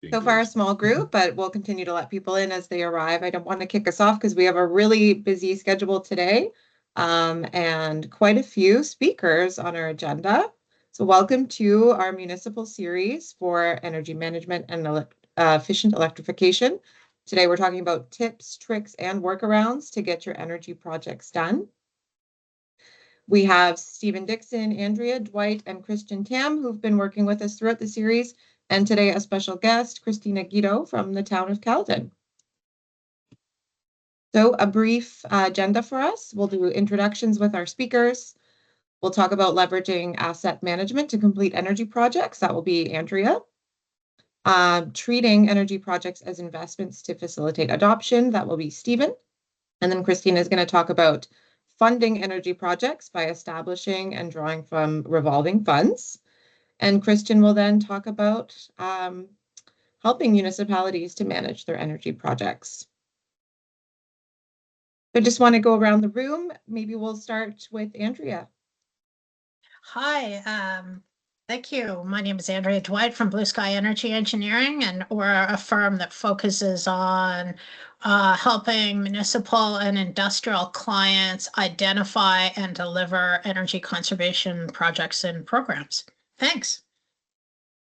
Doing So far, a good. small group, but we'll continue to let people in as they arrive. I don't want to kick us off because we have a really busy schedule today, and quite a few speakers on our agenda. So welcome to our municipal series for energy management and efficient electrification. Today, we're talking about tips, tricks, and workarounds to get your energy projects done. We have Stephen Dixon, Andrea Dwight, and Christian Tam, who've been working with us throughout the series, and today a special guest, Christina Guido from the town of Caledon. So a brief agenda for us. We'll do introductions with our speakers. We'll talk about leveraging asset management to complete energy projects. That will be Andrea. Treating energy projects as investments to facilitate adoption. That will be Stephen. And then Christina is going to talk about funding energy projects by establishing and drawing from revolving funds. And Christian will then talk about helping municipalities to manage their energy projects. I just want to go around the room. Maybe we'll start with Andrea. Hi, thank you. My name is Andrea Dwight from Blue Sky Energy Engineering, and we're a firm that focuses on helping municipal and industrial clients identify and deliver energy conservation projects and programs. Thanks.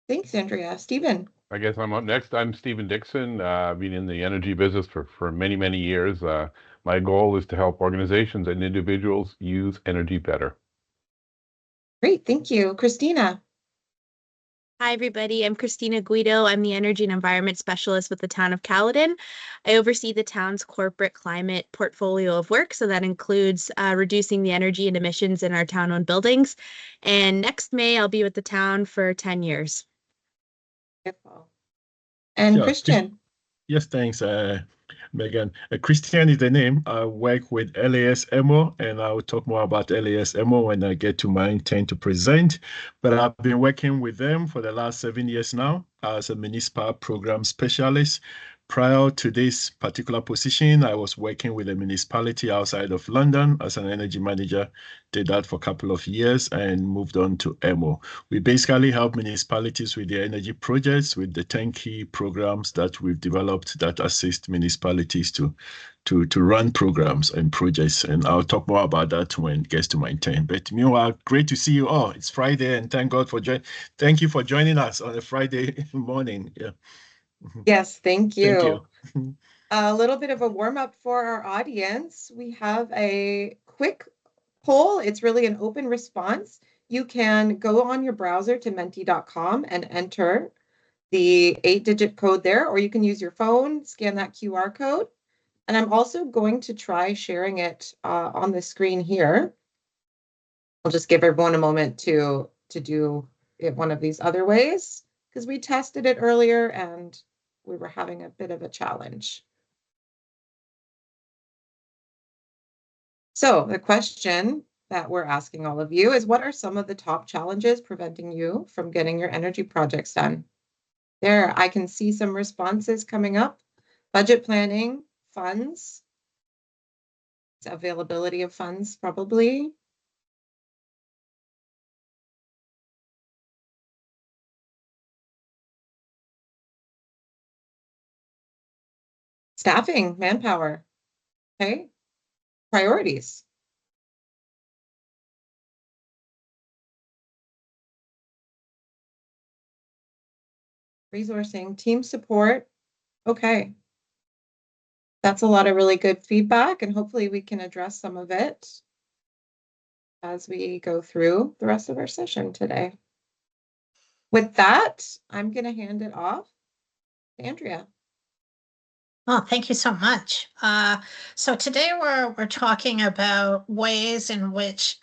Thanks, Andrea. Stephen. I guess I'm up next. I'm Stephen Dixon. I've been in the energy business for many, many years. My goal is to help organizations and individuals use energy better. Great, thank you. Christina. Hi, everybody. I'm Christina Guido. I'm the Energy and Environment Specialist with the town of Caledon. I oversee the town's corporate climate portfolio of work, so that includes reducing the energy and emissions in our town-owned buildings. And next May, I'll be with the town for 10 years. Wonderful. And Yeah, Christian. Yes, thanks, Megan. Christian is the name. I work with LASMO, and I will talk more about LASMO when I get to my intent to present. But I've been working with them for the last 7 years now as a municipal program specialist. Prior to this particular position, I was working with a municipality outside of London as an energy manager. Did that for a couple of years and moved on to EMO. We basically help municipalities with their energy projects with the 10 key programs that we've developed that assist municipalities to run programs and projects. And I'll talk more about that when it gets to my turn. But meanwhile, great to see you all. It's Friday, and thank you for joining us on a Friday morning. Yeah. Yes, thank you. Thank you. A little bit of a warm-up for our audience. We have a quick poll. It's really an open response. You can go on your browser to menti.com and enter the 8-digit code there, or you can use your phone, scan that QR code. And I'm also going to try sharing it on the screen here. I'll just give everyone a moment to do it one of these other ways, because we tested it earlier and we were having a bit of a challenge. So the question that we're asking all of you is, what are some of the top challenges preventing you from getting your energy projects done? There, I can see some responses coming up. Budget planning, funds, availability of funds, probably. Staffing, manpower, okay? Priorities. Resourcing, team support, okay. That's a lot of really good feedback, and hopefully we can address some of it as we go through the rest of our session today. With that, I'm going to hand it off to Andrea. Oh, thank you so much. So today we're talking about ways in which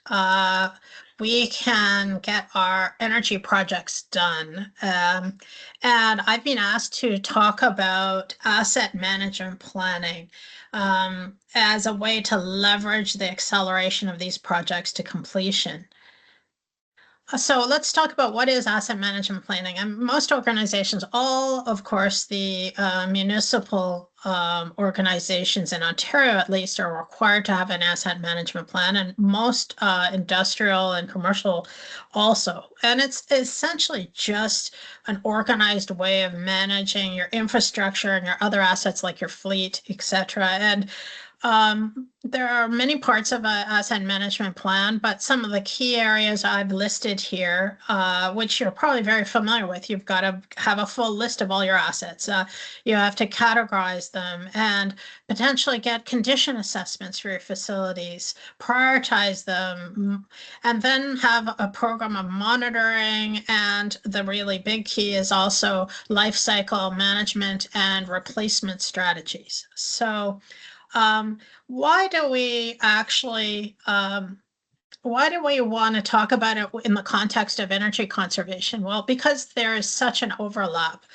we can get our energy projects done. And I've been asked to talk about asset management planning as a way to leverage the acceleration of these projects to completion. So let's talk about what is asset management planning. And most organizations, all, of course, the municipal organizations in Ontario, at least, are required to have an asset management plan, and most industrial and commercial also. And it's essentially just an organized way of managing your infrastructure and your other assets like your fleet, etc. And there are many parts of an asset management plan, but some of the key areas I've listed here, which you're probably very familiar with, you've got to have a full list of all your assets. You have to categorize them and potentially get condition assessments for your facilities, prioritize them, and then have a program of monitoring. And the really big key is also life cycle management and replacement strategies. So why do we want to talk about it in the context of energy conservation? Well, because there is such an overlap.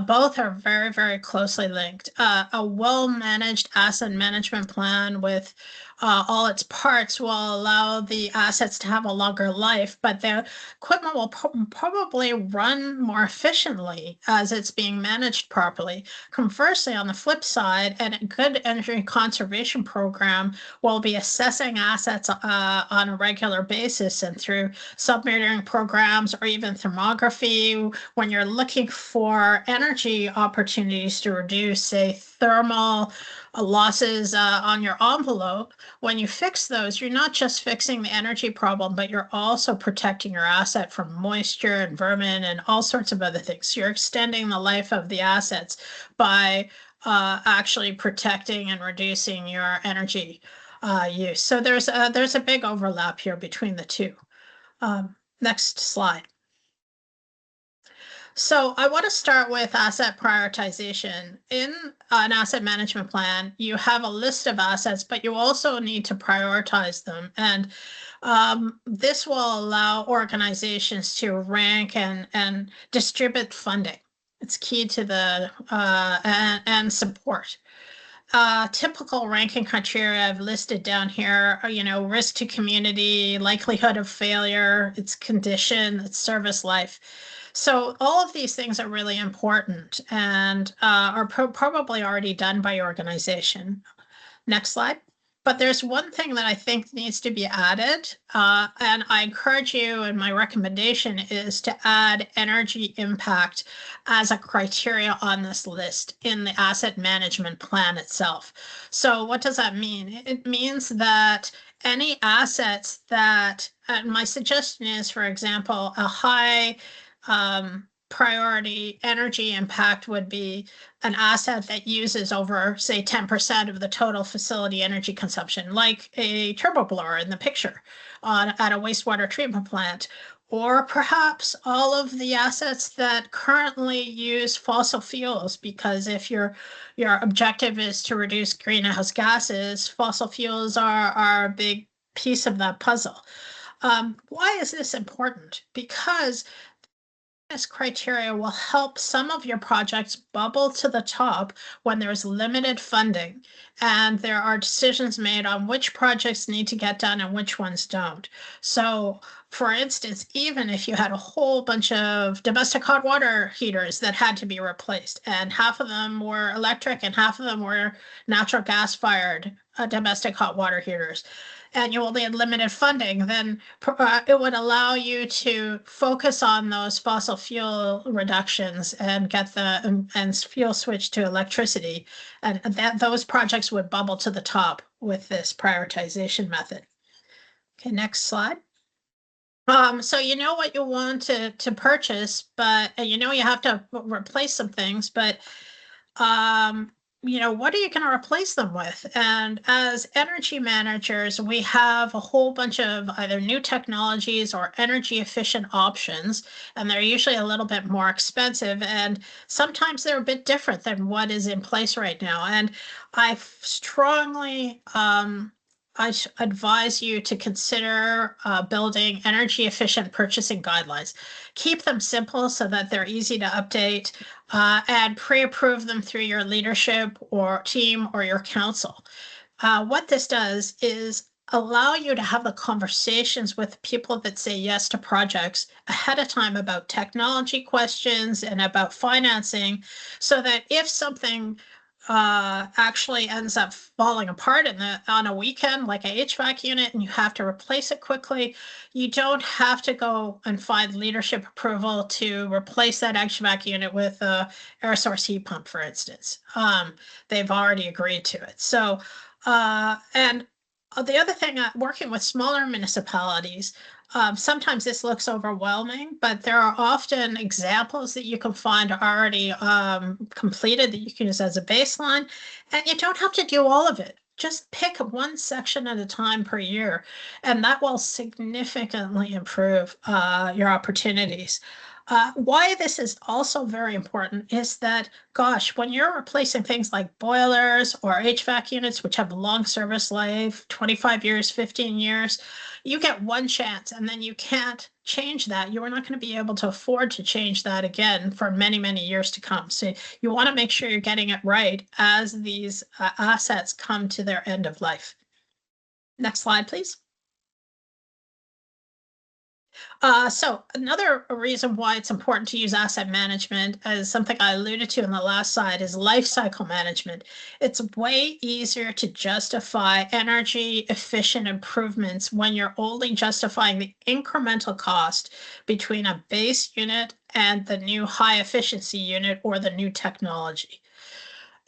Both are very, very closely linked. A well-managed asset management plan with all its parts will allow the assets to have a longer life, but the equipment will probably run more efficiently as it's being managed properly. Conversely, on the flip side, a good energy conservation program will be assessing assets on a regular basis and through sub-metering programs or even thermography when you're looking for energy opportunities to reduce, say, thermal losses on your envelope. When you fix those, you're not just fixing the energy problem, but you're also protecting your asset from moisture and vermin and all sorts of other things. You're extending the life of the assets by actually protecting and reducing your energy use. So there's a big overlap here between the two. Next slide. So I want to start with asset prioritization. In an asset management plan, you have a list of assets, but you also need to prioritize them. And this will allow organizations to rank and distribute funding. It's key to the and support. Typical ranking criteria I've listed down here are, risk to community, likelihood of failure, its condition, its service life. So all of these things are really important and are probably already done by your organization. Next slide. But there's one thing that I think needs to be added, and I encourage you, and my recommendation is to add energy impact as a criteria on this list in the asset management plan itself. So what does that mean? It means that any assets that, my suggestion is, for example, a high priority energy impact would be an asset that uses over, say, 10% of the total facility energy consumption, like a turbo blower in the picture at a wastewater treatment plant, or perhaps all of the assets that currently use fossil fuels, because if your objective is to reduce greenhouse gases, fossil fuels are a big piece of that puzzle. Why is this important? Because this criteria will help some of your projects bubble to the top when there's limited funding and there are decisions made on which projects need to get done and which ones don't. So, for instance, even if you had a whole bunch of domestic hot water heaters that had to be replaced, and half of them were electric and half of them were natural gas fired domestic hot water heaters, and you only had limited funding, then it would allow you to focus on those fossil fuel reductions and get and fuel switch to electricity. And those projects would bubble to the top with this prioritization method. Okay, next slide. So you know what you want to purchase, but you have to replace some things, but what are you going to replace them with? And as energy managers, we have a whole bunch of either new technologies or energy efficient options, and they're usually a little bit more expensive, and sometimes they're a bit different than what is in place right now. And I strongly advise you to consider building energy efficient purchasing guidelines. Keep them simple so that they're easy to update, and pre-approve them through your leadership or team or your council. What this does is allow you to have the conversations with people that say yes to projects ahead of time about technology questions and about financing, so that if something actually ends up falling apart on a weekend, like a HVAC unit, and you have to replace it quickly, you don't have to go and find leadership approval to replace that HVAC unit with a air source heat pump, for instance. They've already agreed to it. So, and the other thing, working with smaller municipalities, sometimes this looks overwhelming, but there are often examples that you can find already completed that you can use as a baseline, and you don't have to do all of it. Just pick one section at a time per year, and that will significantly improve your opportunities. Why this is also very important is that, gosh, when you're replacing things like boilers or HVAC units, which have a long service life, 25 years, 15 years, you get one chance and then you can't change that. You are not going to be able to afford to change that again for many, many years to come. So you want to make sure you're getting it right as these assets come to their end of life. Next slide, please. So another reason why it's important to use asset management, as something I alluded to in the last slide, is life cycle management. It's way easier to justify energy efficient improvements when you're only justifying the incremental cost between a base unit and the new high efficiency unit or the new technology.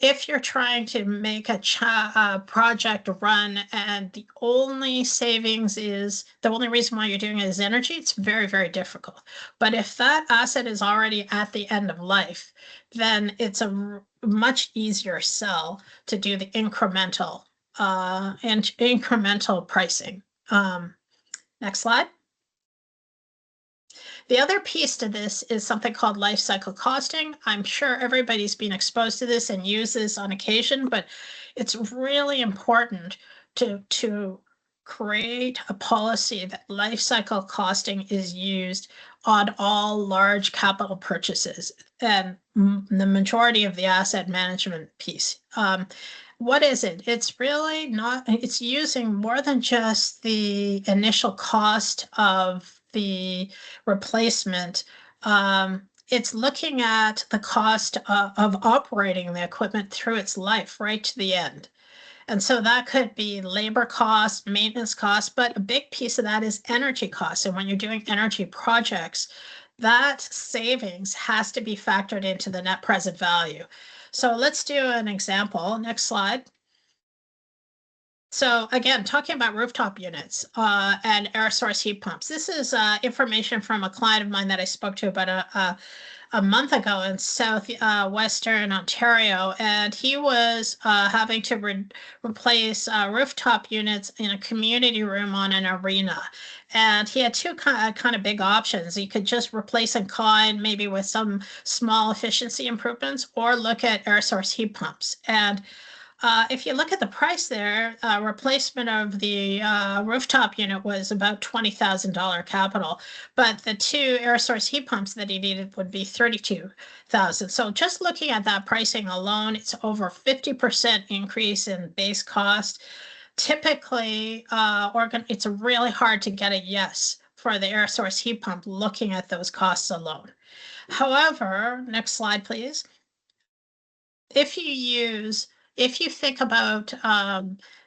If you're trying to make a project run and the only savings is, the only reason why you're doing it is energy, it's very, very difficult. But if that asset is already at the end of life, then it's a much easier sell to do the incremental and incremental pricing. Next slide. The other piece to this is something called life cycle costing. I'm sure everybody's been exposed to this and used this on occasion, but it's really important to create a policy that life cycle costing is used on all large capital purchases and the majority of the asset management piece. What is it? It's really not, it's using more than just the initial cost of the replacement. It's looking at the cost of operating the equipment through its life right to the end. And so that could be labor costs, maintenance costs, but a big piece of that is energy costs. And when you're doing energy projects, that savings has to be factored into the net present value. So let's do an example. Next slide. So again, talking about rooftop units and air source heat pumps. This is information from a client of mine that I spoke to about a month ago in southwestern Ontario, and he was having to replace rooftop units in a community room on an arena. And he had two kind of big options. He could just replace in kind, maybe with some small efficiency improvements, or look at air source heat pumps. And if you look at the price there, replacement of the rooftop unit was about $20,000 capital, but the two air source heat pumps that he needed would be $32,000. So just looking at that pricing alone, it's over 50% increase in base cost. Typically, it's really hard to get a yes for the air source heat pump looking at those costs alone. However, next slide, please. If you think about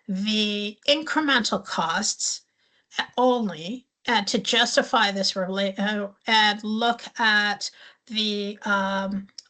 the incremental costs only to justify this and look at the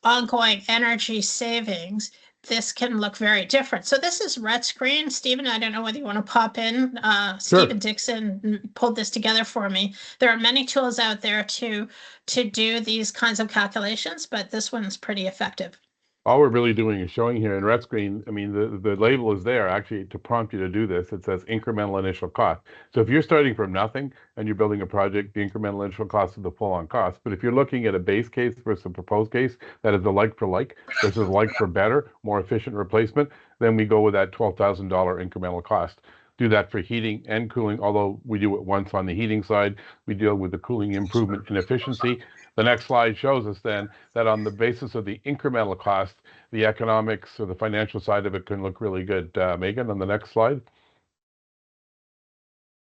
ongoing energy savings, this can look very different. So this is red screen. Stephen, I don't know whether you want to pop in. Stephen Dixon pulled this together for me. There are many tools out there to do these kinds of calculations, but this one's pretty effective. All we're really doing is showing here in red screen, I mean, the label is there actually to prompt you to do this. It says incremental initial cost. So if you're starting from nothing and you're building a project, the incremental initial cost is the full-on cost. But if you're looking at a base case versus a proposed case, that is a like for like versus like for better, more efficient replacement, then we go with that $12,000 incremental cost. Do that for heating and cooling, although we do it once on the heating side. We deal with the cooling improvement and efficiency. The next slide shows us then that on the basis of the incremental cost, the economics or the financial side of it can look really good. Megan, on the next slide.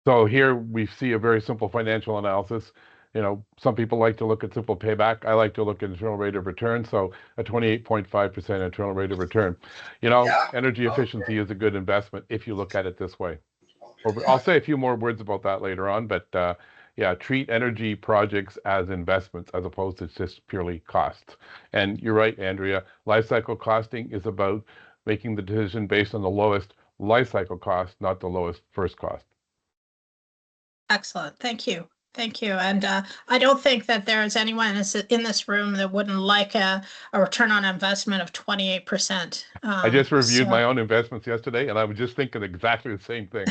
So here we see a very simple financial analysis. some people like to look at simple payback. I like to look at internal rate of return. So a 28.5% internal rate of return. Energy efficiency is a good investment if you look at it this way. I'll say a few more words about that later on, but yeah, treat energy projects as investments as opposed to just purely costs. And you're right, Andrea, life cycle costing is about making the decision based on the lowest life cycle cost, not the lowest first cost. Excellent. Thank you. Thank you. And I don't think that there's anyone in this room that wouldn't like a return on investment of 28%. I just reviewed my own investments yesterday, and I was just thinking exactly the same thing.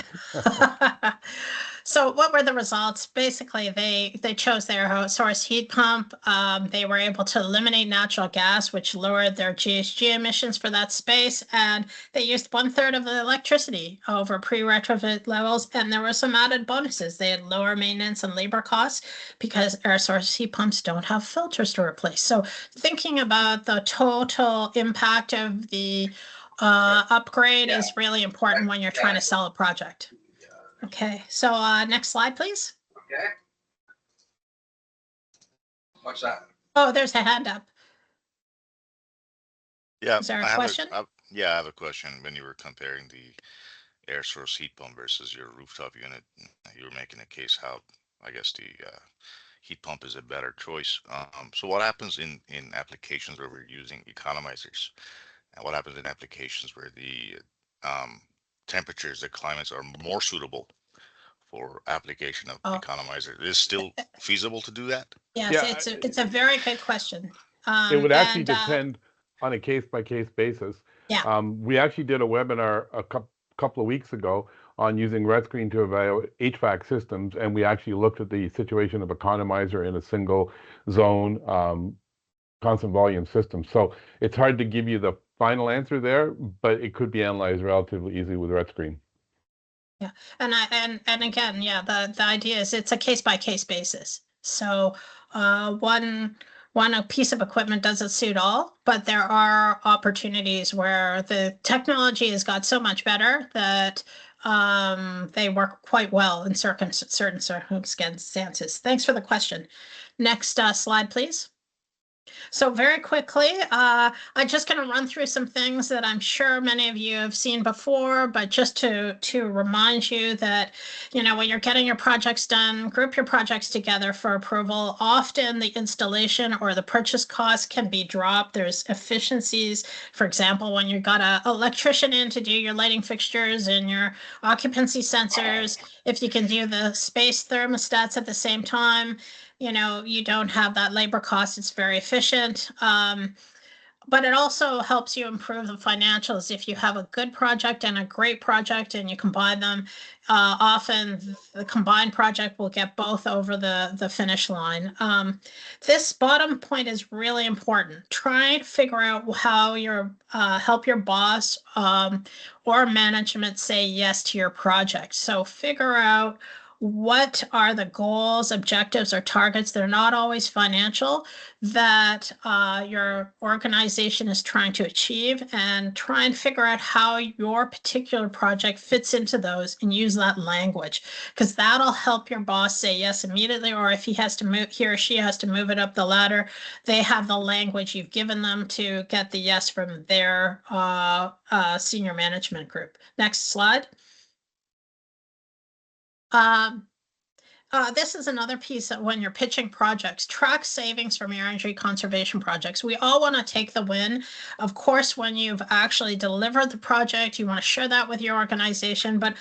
So what were the results? Basically, they chose their source heat pump. They were able to eliminate natural gas, which lowered their GHG emissions for that space. And they used 1/3 of the electricity over pre-retrofit levels. And there were some added bonuses. They had lower maintenance and labor costs because air source heat pumps don't have filters to replace. So thinking about the total impact of the upgrade is really important when you're trying to sell a project. Okay, so next slide, please. Okay. What's that? Oh, there's a hand up. Yeah, Is there a question? I have a question. When you were comparing the air source heat pump versus your rooftop unit, you were making a case how, I guess, the heat pump is a better choice. So what happens in applications where we're using economizers? And what happens in applications where the temperatures, the climates are more suitable for application of economizer? Is it still feasible to do that? Yes, yeah, it's a very good question. It would actually depend on a case-by-case basis. Yeah. We actually did a webinar a couple of weeks ago on using RedScreen to evaluate HVAC systems, and we actually looked at the situation of economizer in a single zone constant volume system. So it's hard to give you the final answer there, but it could be analyzed relatively easily with RedScreen. Yeah, and again, yeah, the idea is it's a case-by-case basis. So one piece of equipment doesn't suit all, but there are opportunities where the technology has got so much better that they work quite well in certain circumstances. Thanks for the question. Next slide, please. So very quickly, I'm just going to run through some things that I'm sure many of you have seen before, but just to remind you that, when you're getting your projects done, group your projects together for approval. Often the installation or the purchase cost can be dropped. There's efficiencies. For example, when you've got an electrician in to do your lighting fixtures and your occupancy sensors, if you can do the space thermostats at the same time, you don't have that labor cost. It's very efficient. But it also helps you improve the financials. If you have a good project and a great project and you combine them, often the combined project will get both over the finish line. This bottom point is really important. Try to figure out how help your boss or management say yes to your project. So figure out what are the goals, objectives, or targets. They're not always financial, that your organization is trying to achieve, and try and figure out how your particular project fits into those and use that language, because that'll help your boss say yes immediately, or if he or she has to move it up the ladder, they have the language you've given them to get the yes from their senior management group. Next slide. This is another piece that when you're pitching projects, track savings from your energy conservation projects. We all want to take the win. Of course, when you've actually delivered the project, you want to share that with your organization, but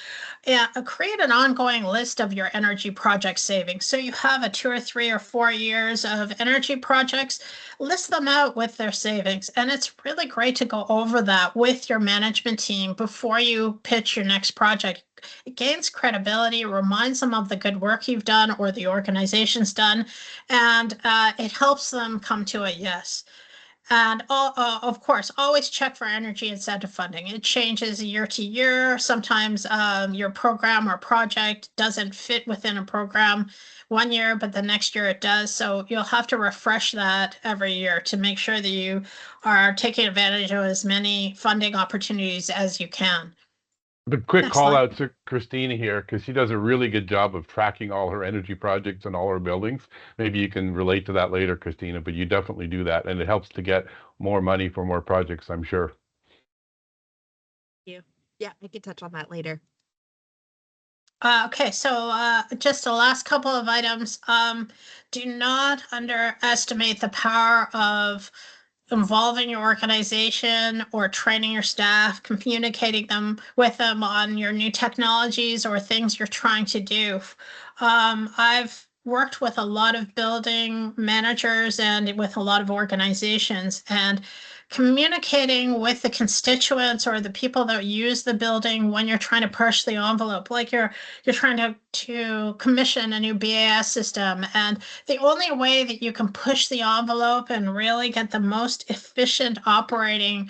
create an ongoing list of your energy project savings. So you have a 2 or 3 or 4 years of energy projects, list them out with their savings. And it's really great to go over that with your management team before you pitch your next project. It gains credibility, reminds them of the good work you've done or the organization's done, and it helps them come to a yes. And of course, always check for energy incentive funding. It changes year to year. Sometimes your program or project doesn't fit within a program one year, but the next year it does. So you'll have to refresh that every year to make sure that you are taking advantage of as many funding opportunities as you can. The quick Next call slide. out to Christina here, because she does a really good job of tracking all her energy projects and all her buildings. Maybe you can relate to that later, Christina, but you definitely do that. And it helps to get more money for more projects, I'm sure. Yeah, I can touch on that later. Okay, so just the last couple of items. Do not underestimate the power of involving your organization or training your staff, communicating with them on your new technologies or things you're trying to do. I've worked with a lot of building managers and with a lot of organizations, and communicating with the constituents or the people that use the building when you're trying to push the envelope, like you're trying to commission a new BAS system, and the only way that you can push the envelope and really get the most efficient operating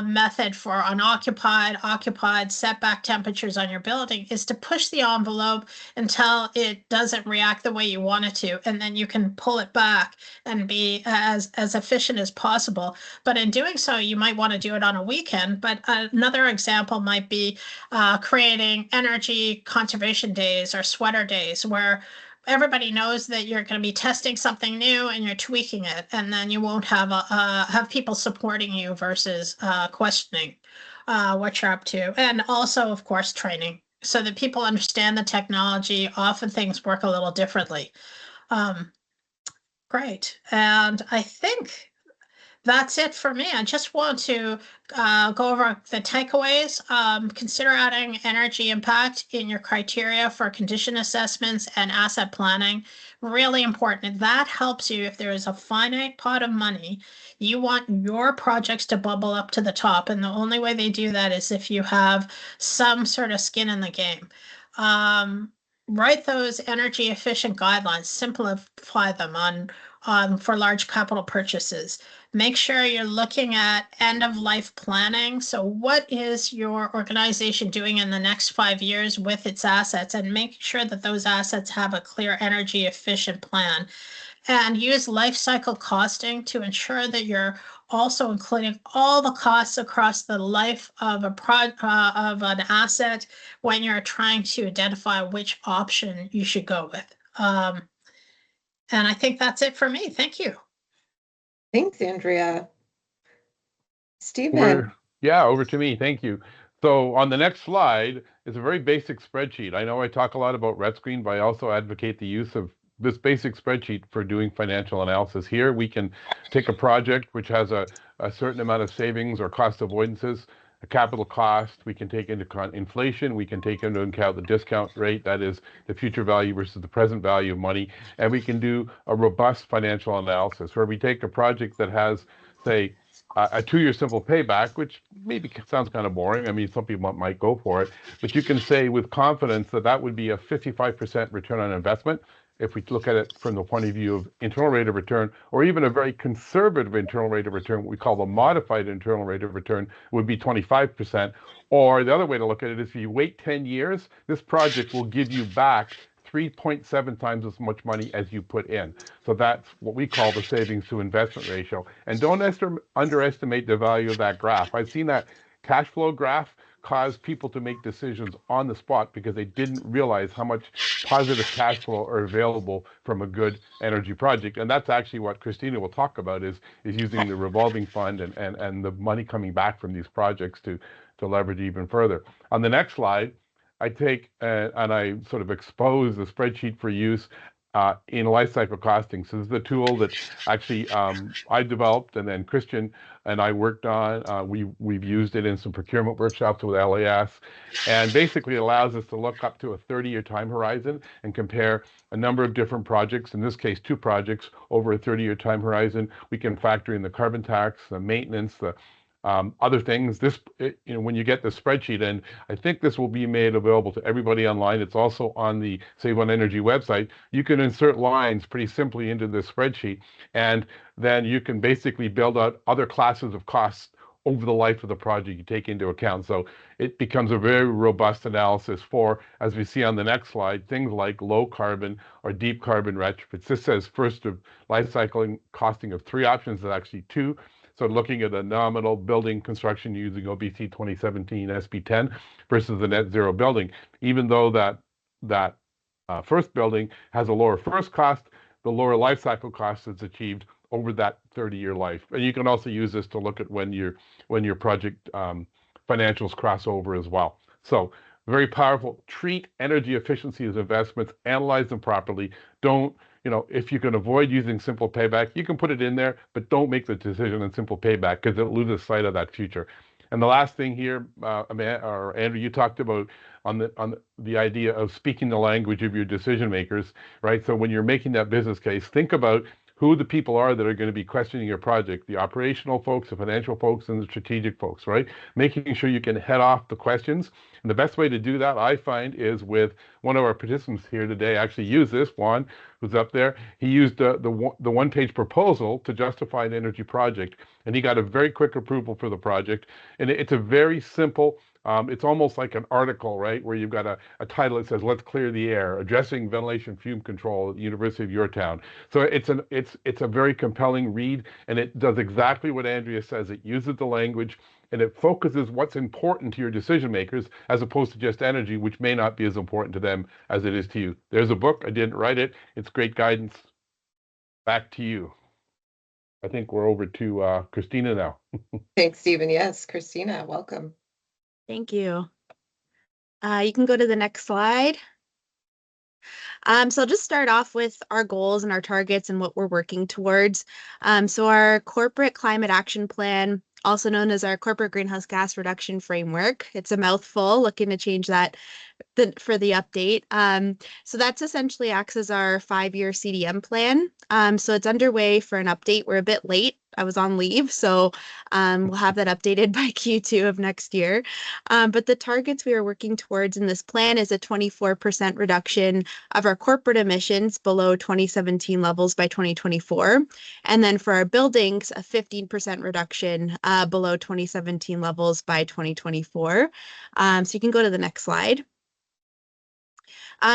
method for unoccupied, occupied setback temperatures on your building is to push the envelope until it doesn't react the way you want it to, and then you can pull it back and be as efficient as possible. But in doing so, you might want to do it on a weekend. But another example might be creating energy conservation days or sweater days where everybody knows that you're going to be testing something new and you're tweaking it, and then you won't have people supporting you versus questioning what you're up to. And also, of course, training so that people understand the technology. Often things work a little differently. Great. And I think that's it for me. I just want to go over the takeaways. Consider adding energy impact in your criteria for condition assessments and asset planning. Really important. That helps you if there is a finite pot of money. You want your projects to bubble up to the top. And the only way they do that is if you have some sort of skin in the game. Write those energy efficient guidelines, simplify them for large capital purchases. Make sure you're looking at end of life planning. So what is your organization doing in the next 5 years with its assets, and make sure that those assets have a clear energy efficient plan, and use life cycle costing to ensure that you're also including all the costs across the life of of an asset when you're trying to identify which option you should go with. And I think that's it for me. Thank you. Thanks, Andrea. Stephen. Yeah, over to me. Thank you. So on the next slide is a very basic spreadsheet. I know I talk a lot about RedScreen, but I also advocate the use of this basic spreadsheet for doing financial analysis. Here we can take a project which has a certain amount of savings or cost avoidances, a capital cost. We can take into account inflation. We can take into account the discount rate, that is the future value versus the present value of money. And we can do a robust financial analysis where we take a project that has, say, a 2-year simple payback, which maybe sounds kind of boring. I mean, some people might go for it, but you can say with confidence that that would be a 55% return on investment. If we look at it from the point of view of internal rate of return, or even a very conservative internal rate of return, what we call the modified internal rate of return, would be 25%. Or the other way to look at it is if you wait 10 years, this project will give you back 3.7 times as much money as you put in. So that's what we call the savings to investment ratio. And don't underestimate the value of that graph. I've seen that cash flow graph cause people to make decisions on the spot because they didn't realize how much positive cash flow are available from a good energy project. And that's actually what Christina will talk about is using the revolving fund and the money coming back from these projects to leverage even further. On the next slide, I take and I sort of expose the spreadsheet for use in lifecycle costing. So this is the tool that actually I developed, and then Christian and I worked on. We've used it in some procurement workshops with LAS, and basically it allows us to look up to a 30-year time horizon and compare a number of different projects. In this case, 2 projects over a 30-year time horizon. We can factor in the carbon tax, the maintenance, the other things. When you get the spreadsheet, and I think this will be made available to everybody online. It's also on the Save on Energy website. You can insert lines pretty simply into the spreadsheet, and then you can basically build out other classes of costs over the life of the project you take into account. So it becomes a very robust analysis for, as we see on the next slide, things like low carbon or deep carbon retrofits. This says first of life cycling costing of 3 options, is actually 2. So looking at a nominal building construction using OBC 2017 SB10 versus the net zero building, even though that first building has a lower first cost, the lower life cycle cost is achieved over that 30-year life. And you can also use this to look at when your project financials cross over as well. So very powerful. Treat energy efficiency as investments, analyze them properly. Don't, if you can avoid using simple payback, you can put it in there, but don't make the decision on simple payback because it loses sight of that future. And the last thing here, Andrew, you talked about on the idea of speaking the language of your decision makers, right? So when you're making that business case, think about who the people are that are going to be questioning your project, the operational folks, the financial folks, and the strategic folks, right? Making sure you can head off the questions. And the best way to do that, I find, is with one of our participants here today actually used this, Juan, who's up there. He used the one-page proposal to justify an energy project, and he got a very quick approval for the project. And it's a very simple, it's almost like an article, right, where you've got a title that says, "Let's clear the air, addressing ventilation fume control at the University of Yorktown." So it's a very compelling read, and it does exactly what Andrea says. It uses the language, and it focuses what's important to your decision makers as opposed to just energy, which may not be as important to them as it is to you. There's a book. I didn't write it. It's great guidance. Back to you. I think we're over to Christina now. Thanks, Stephen. Yes, Christina, welcome. Thank you. You can go to the next slide. So I'll just start off with our goals and our targets and what we're working towards. So our corporate climate action plan, also known as our corporate greenhouse gas reduction framework, it's a mouthful, looking to change that for the update. So that's essentially acts as our 5-year CDM plan. So it's underway for an update. We're a bit late. I was on leave, so we'll have that updated by Q2 of next year. But the targets we are working towards in this plan is a 24% reduction of our corporate emissions below 2017 levels by 2024. And then for our buildings, a 15% reduction below 2017 levels by 2024. So you can go to the next slide.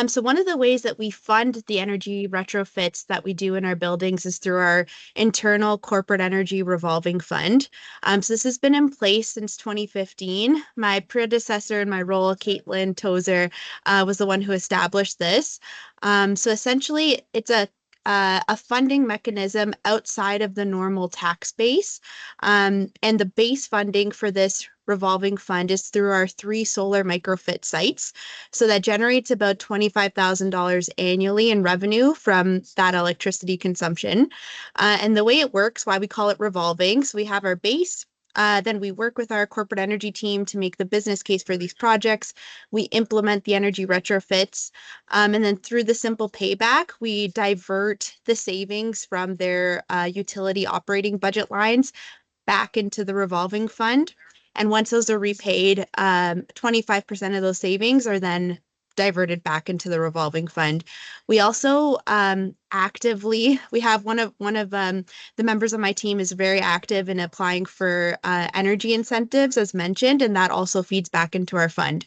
So one of the ways that we fund the energy retrofits that we do in our buildings is through our internal corporate energy revolving fund. So this has been in place since 2015. My predecessor in my role, Caitlin Tozer, was the one who established this. So essentially, it's a funding mechanism outside of the normal tax base. And the base funding for this revolving fund is through our 3 solar microfit sites. So that generates about $25,000 annually in revenue from that electricity consumption. And the way it works, why we call it revolving, so we have our base. Then we work with our corporate energy team to make the business case for these projects. We implement the energy retrofits. And then through the simple payback, we divert the savings from their utility operating budget lines back into the revolving fund. And once those are repaid, 25% of those savings are then diverted back into the revolving fund. We also we have one of the members of my team is very active in applying for energy incentives, as mentioned, and that also feeds back into our fund.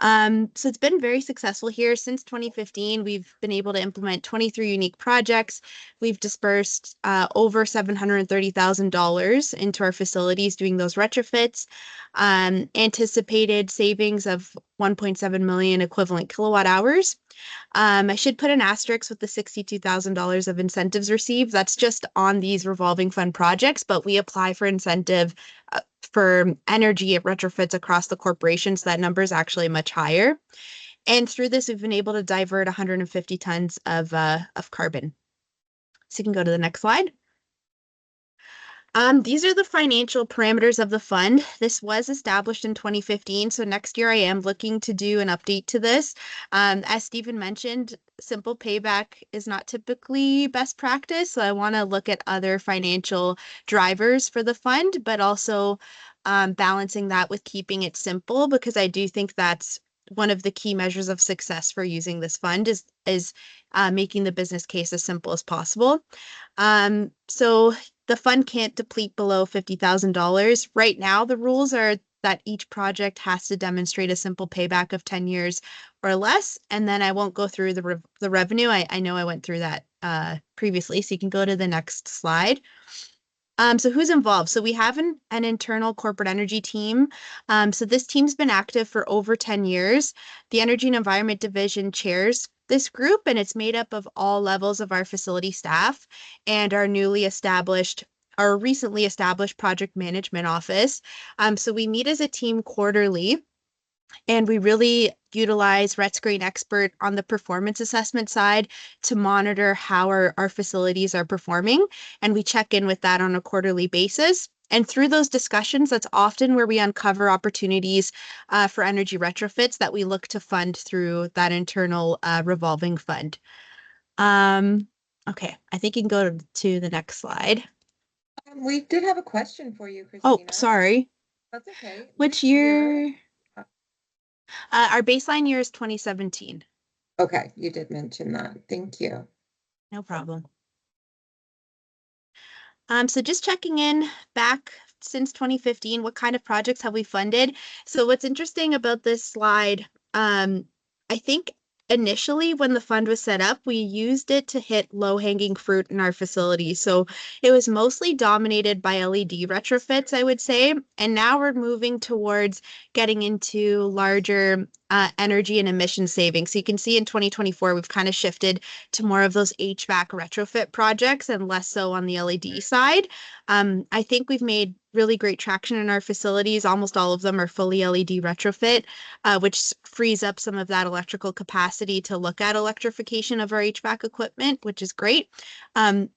So it's been very successful here. Since 2015, we've been able to implement 23 unique projects. We've dispersed over $730,000 into our facilities doing those retrofits. Anticipated savings of 1.7 million equivalent kilowatt hours. I should put an asterisk with the $62,000 of incentives received. That's just on these revolving fund projects, but we apply for incentive for energy retrofits across the corporation, so that number is actually much higher. And through this, we've been able to divert 150 tons of carbon. So you can go to the next slide. These are the financial parameters of the fund. This was established in 2015, so next year I am looking to do an update to this. As Stephen mentioned, simple payback is not typically best practice, so I want to look at other financial drivers for the fund, but also balancing that with keeping it simple, because I do think that's one of the key measures of success for using this fund is making the business case as simple as possible. So the fund can't deplete below $50,000. Right now, the rules are that each project has to demonstrate a simple payback of 10 years or less. And then I won't go through the revenue. I know I went through that previously, so you can go to the next slide. So who's involved? So we have an internal corporate energy team. So this team's been active for over 10 years. The Energy and Environment Division chairs this group, and it's made up of all levels of our facility staff and our recently established project management office. So we meet as a team quarterly. And we really utilize RETScreen Expert on the performance assessment side to monitor how our facilities are performing. And we check in with that on a quarterly basis. And through those discussions, that's often where we uncover opportunities for energy retrofits that we look to fund through that internal revolving fund. Okay, I think you can go to the next slide. We did have a question for you, Oh, Christina. sorry. That's okay. Which year? Our baseline year is 2017. Okay, you did mention that. Thank you. No problem. So just checking in back since 2015, what kind of projects have we funded? So what's interesting about this slide, I think initially when the fund was set up, we used it to hit low-hanging fruit in our facility. So it was mostly dominated by LED retrofits, I would say. And now we're moving towards getting into larger energy and emission savings. So you can see in 2024, we've kind of shifted to more of those HVAC retrofit projects and less so on the LED side. I think we've made really great traction in our facilities. Almost all of them are fully LED retrofit, which frees up some of that electrical capacity to look at electrification of our HVAC equipment, which is great.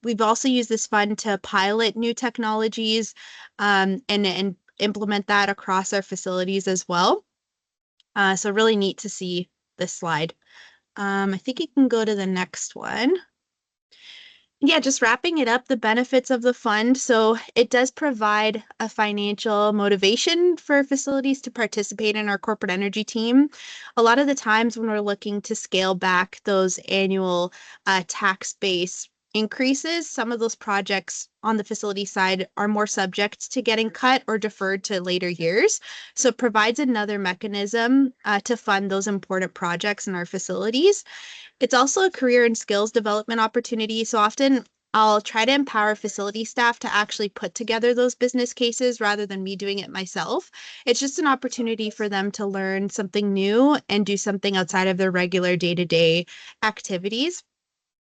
We've also used this fund to pilot new technologies and implement that across our facilities as well. So really neat to see this slide. I think you can go to the next one. Yeah, just wrapping it up, the benefits of the fund. So it does provide a financial motivation for facilities to participate in our corporate energy team. A lot of the times when we're looking to scale back those annual tax base increases, some of those projects on the facility side are more subject to getting cut or deferred to later years. So it provides another mechanism to fund those important projects in our facilities. It's also a career and skills development opportunity. So often I'll try to empower facility staff to actually put together those business cases rather than me doing it myself. It's just an opportunity for them to learn something new and do something outside of their regular day-to-day activities.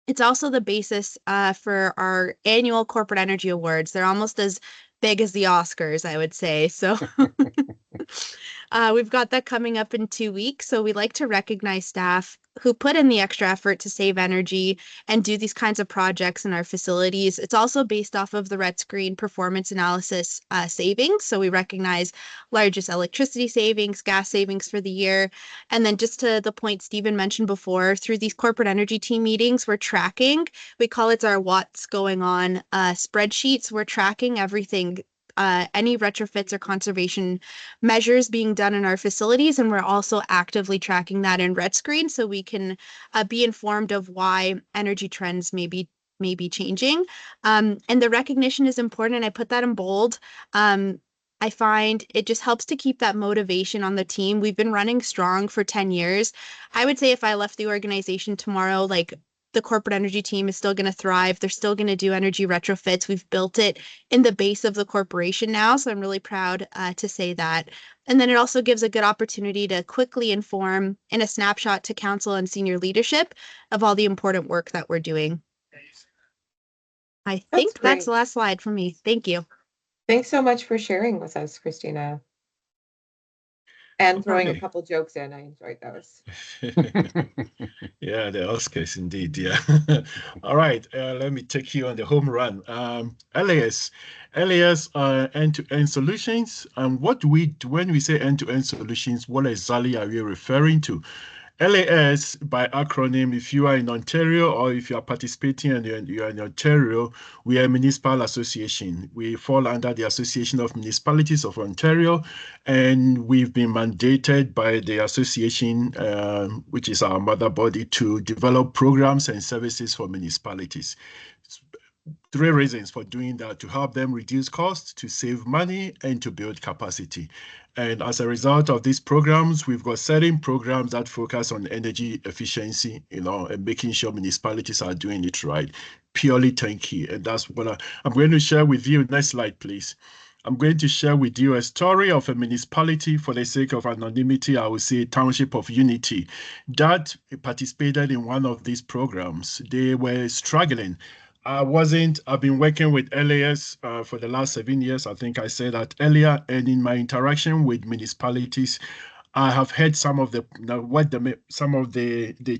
It's also the basis for our annual corporate energy awards. They're almost as big as the Oscars, I would say. So we've got that coming up in 2 weeks. So we like to recognize staff who put in the extra effort to save energy and do these kinds of projects in our facilities. It's also based off of the RETScreen performance analysis savings. So we recognize largest electricity savings, gas savings for the year. And then just to the point Stephen mentioned before, through these corporate energy team meetings, we're tracking, we call it our what's going on spreadsheets. We're tracking everything, any retrofits or conservation measures being done in our facilities. And we're also actively tracking that in RETScreen so we can be informed of why energy trends may be changing. And the recognition is important. And I put that in bold. I find it just helps to keep that motivation on the team. We've been running strong for 10 years. I would say if I left the organization tomorrow, like the corporate energy team is still going to thrive. They're still going to do energy retrofits. We've built it in the base of the corporation now. So I'm really proud to say that. And then it also gives a good opportunity to quickly inform in a snapshot to council and senior leadership of all the important work that we're doing. I think that's the last slide for me. Thank you. Thanks so much for sharing with us, Christina. And throwing a couple jokes in. I enjoyed those. Yeah, the Oscars indeed. Yeah. All right. Let me take you on the home run. LAS end-to-end solutions. And what do we do when we say end-to-end solutions? What exactly are we referring to? LAS, by acronym, if you are in Ontario or if you are participating and you're in Ontario, we are a municipal association. We fall under the Association of Municipalities of Ontario, and we've been mandated by the association, which is our mother body, to develop programs and services for municipalities. three reasons for doing that: to help them reduce costs, to save money, and to build capacity. And as a result of these programs, we've got certain programs that focus on energy efficiency, and making sure municipalities are doing it right, purely turnkey. And that's what I'm going to share with you. Next slide, please. I'm going to share with you a story of a municipality. For the sake of anonymity, I will say Township of Unity, that participated in one of these programs. They were struggling. I've been working with LAS for the last 7 years. I think I said that earlier. And in my interaction with municipalities, I have heard some of the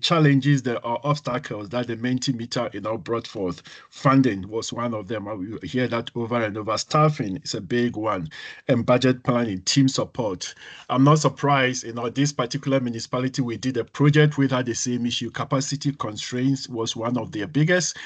challenges, the obstacles that the Mentimeter brought forth. Funding was one of them. I hear that over and over. Staffing is a big one, and budget planning, team support. I'm not surprised. This particular municipality we did a project with had the same issue. Capacity constraints was one of their biggest,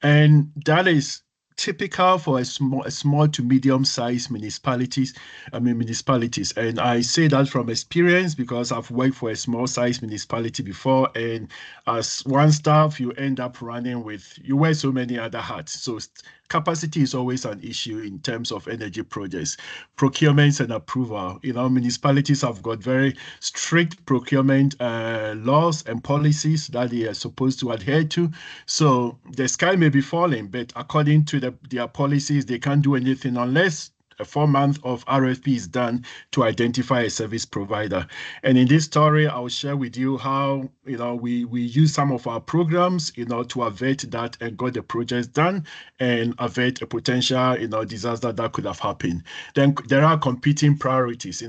and that is typical for a small to medium-sized municipalities. And I say that from experience because I've worked for a small-sized municipality before, and as one staff, you end up you wear so many other hats. So capacity is always an issue in terms of energy projects, procurements and approval. Municipalities have got very strict procurement laws and policies that they are supposed to adhere to. So the sky may be falling, but according to their policies, they can't do anything unless a 4 month of RFP is done to identify a service provider. And in this story, I'll share with you how we use some of our programs to avert that and got the projects done and avert a potential disaster that could have happened. Then there are competing priorities.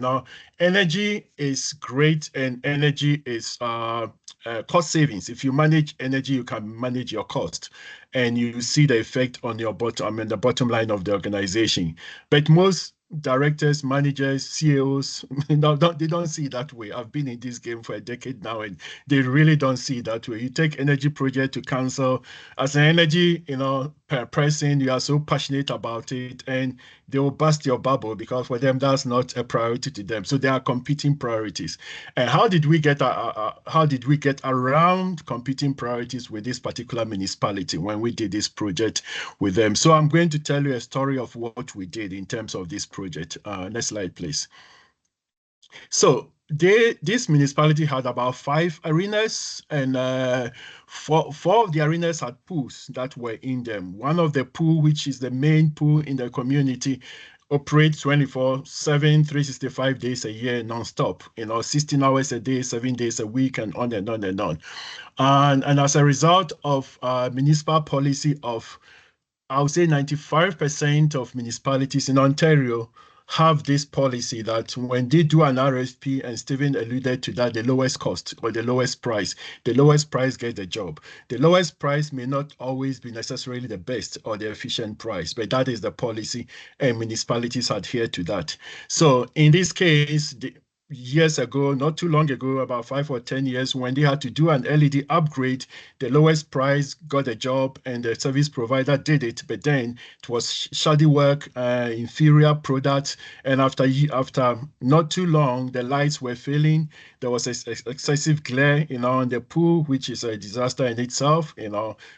Energy is great, and energy is cost savings. If you manage energy, you can manage your cost, and you see the effect on your the bottom line of the organization. But most directors, managers, CEOs, they don't see it that way. I've been in this game for a decade now, and they really don't see it that way. You take energy project to council as an energy, per person, you are so passionate about it, and they will bust your bubble because for them that's not a priority to them. So there are competing priorities. And how did we get around competing priorities with this particular municipality when we did this project with them? So I'm going to tell you a story of what we did in terms of this project. Next slide, please. So this municipality had about 5 arenas, and four of the arenas had pools that were in them. One of the pool, which is the main pool in the community, operates 24/7, 365 days a year, non-stop, 16 hours a day, 7 days a week, and on and on and on. And as a result of municipal policy of, I would say 95% of municipalities in Ontario have this policy that when they do an RFP, and Stephen alluded to that, the lowest cost or the lowest price gets the job. The lowest price may not always be necessarily the best or the efficient price, but that is the policy, and municipalities adhere to that. So in this case, years ago, not too long ago, about 5 or 10 years, when they had to do an LED upgrade, the lowest price got a job and the service provider did it, but then it was shoddy work, inferior products, and after not too long, the lights were failing. There was excessive glare, on the pool, which is a disaster in itself,